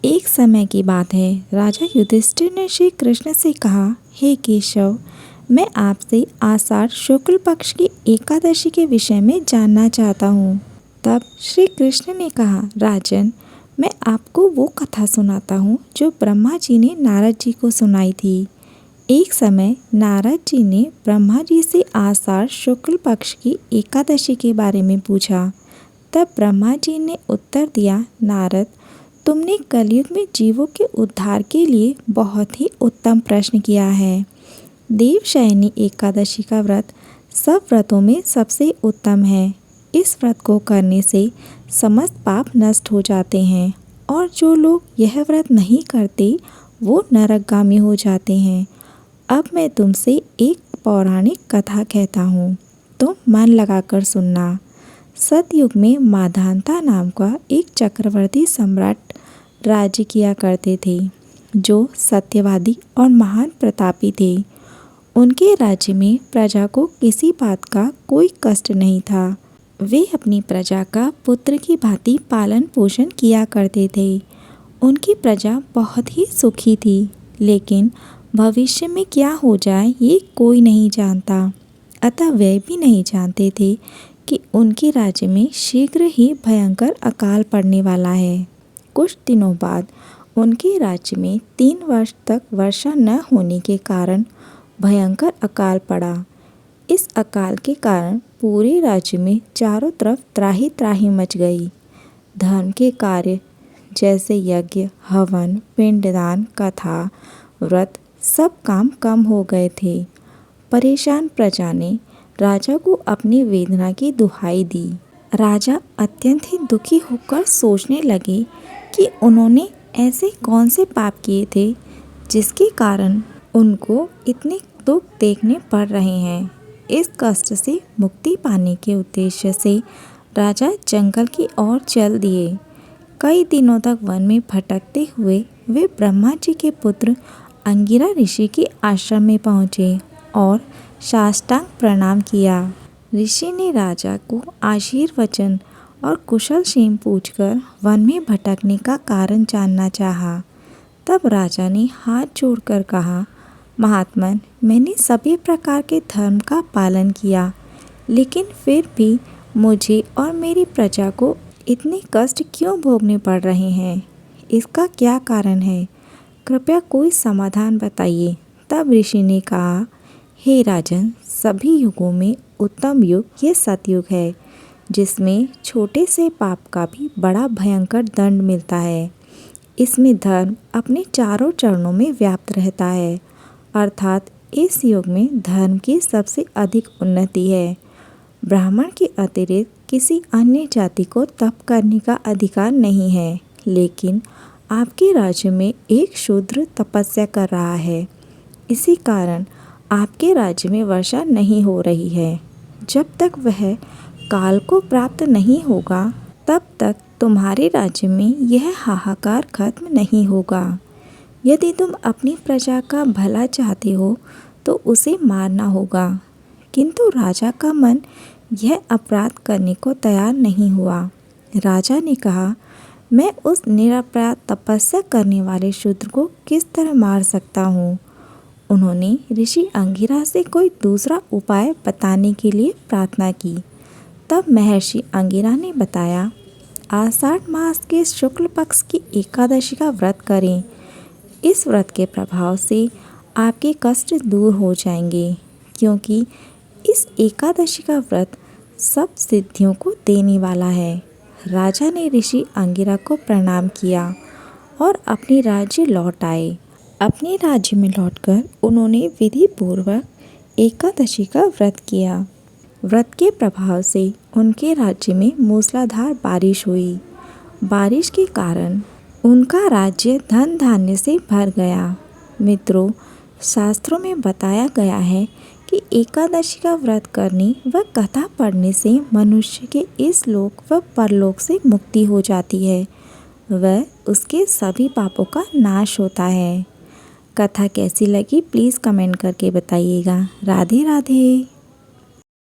एक समय की बात है, राजा युधिष्ठिर ने श्री कृष्ण से कहा, हे केशव, मैं आपसे आषाढ़ शुक्ल पक्ष की एकादशी के विषय में जानना चाहता हूँ। तब श्री कृष्ण ने कहा, राजन, मैं आपको वो कथा सुनाता हूँ जो ब्रह्मा जी ने नारद जी को सुनाई थी। एक समय नारद जी ने ब्रह्मा जी से आषाढ़ शुक्ल पक्ष की एकादशी के बारे में पूछा। तब ब्रह्मा जी ने उत्तर दिया, नारद, तुमने कलयुग में जीवों के उद्धार के लिए बहुत ही उत्तम प्रश्न किया है। देवशयनी एकादशी का व्रत सब व्रतों में सबसे उत्तम है। इस व्रत को करने से समस्त पाप नष्ट हो जाते हैं और जो लोग यह व्रत नहीं करते वो नरकगामी हो जाते हैं। अब मैं तुमसे एक पौराणिक कथा कहता हूँ, तो मन लगाकर सुनना। सतयुग में माधांता नाम का एक चक्रवर्ती सम्राट राज्य किया करते थे, जो सत्यवादी और महान प्रतापी थे। उनके राज्य में प्रजा को किसी बात का कोई कष्ट नहीं था। वे अपनी प्रजा का पुत्र की भांति पालन पोषण किया करते थे। उनकी प्रजा बहुत ही सुखी थी, लेकिन भविष्य में क्या हो जाए ये कोई नहीं जानता। अतः वे भी नहीं जानते थे कि उनके राज्य में शीघ्र ही भयंकर अकाल पड़ने वाला है। कुछ दिनों बाद उनके राज्य में 3 वर्ष तक वर्षा न होने के कारण भयंकर अकाल पड़ा। इस अकाल के कारण पूरे राज्य में चारों तरफ त्राही त्राही मच गई। धर्म के कार्य जैसे यज्ञ, हवन, पिंडदान, कथा, व्रत सब काम कम हो गए थे। परेशान प्रजा ने राजा को अपनी वेदना की दुहाई दी। राजा अत्यंत ही दुखी होकर सोचने लगे कि उन्होंने ऐसे कौन से पाप किए थे जिसके कारण उनको इतने दुख देखने पड़ रहे हैं। इस कष्ट से मुक्ति पाने के उद्देश्य से राजा जंगल की ओर चल दिए। कई दिनों तक वन में भटकते हुए वे ब्रह्मा जी के पुत्र अंगिरा ऋषि के आश्रम में पहुँचे और साष्टांग प्रणाम किया। ऋषि ने राजा को आशीर्वचन और कुशल क्षेम पूछकर वन में भटकने का कारण जानना चाहा। तब राजा ने हाथ जोड़कर कहा, महात्मन, मैंने सभी प्रकार के धर्म का पालन किया, लेकिन फिर भी मुझे और मेरी प्रजा को इतने कष्ट क्यों भोगने पड़ रहे हैं? इसका क्या कारण है? कृपया कोई समाधान बताइए। तब ऋषि ने कहा, हे राजन, सभी युगों में उत्तम युग ये सतयुग है, जिसमें छोटे से पाप का भी बड़ा भयंकर दंड मिलता है। इसमें धर्म अपने चारों चरणों में व्याप्त रहता है, अर्थात इस युग में धर्म की सबसे अधिक उन्नति है। ब्राह्मण के अतिरिक्त किसी अन्य जाति को तप करने का अधिकार नहीं है, लेकिन आपके राज्य में एक शूद्र तपस्या कर रहा है। इसी कारण आपके राज्य में वर्षा नहीं हो रही है। जब तक वह काल को प्राप्त नहीं होगा, तब तक तुम्हारे राज्य में यह हाहाकार खत्म नहीं होगा। यदि तुम अपनी प्रजा का भला चाहते हो तो उसे मारना होगा। किंतु राजा का मन यह अपराध करने को तैयार नहीं हुआ। राजा ने कहा, मैं उस निरपराध तपस्या करने वाले शूद्र को किस तरह मार सकता हूँ? उन्होंने ऋषि अंगिरा से कोई दूसरा उपाय बताने के लिए प्रार्थना की। तब महर्षि अंगिरा ने बताया, आषाढ़ मास के शुक्ल पक्ष की एकादशी का व्रत करें। इस व्रत के प्रभाव से आपके कष्ट दूर हो जाएंगे, क्योंकि इस एकादशी का व्रत सब सिद्धियों को देने वाला है। राजा ने ऋषि अंगिरा को प्रणाम किया और अपने राज्य लौट आए। अपने राज्य में लौटकर उन्होंने विधि पूर्वक एकादशी का व्रत किया। व्रत के प्रभाव से उनके राज्य में मूसलाधार बारिश हुई। बारिश के कारण उनका राज्य धन धान्य से भर गया। मित्रों, शास्त्रों में बताया गया है कि एकादशी का व्रत करने व कथा पढ़ने से मनुष्य के इस लोक व परलोक से मुक्ति हो जाती है, वह उसके सभी पापों का नाश होता है। कथा कैसी लगी प्लीज़ कमेंट करके बताइएगा। राधे राधे।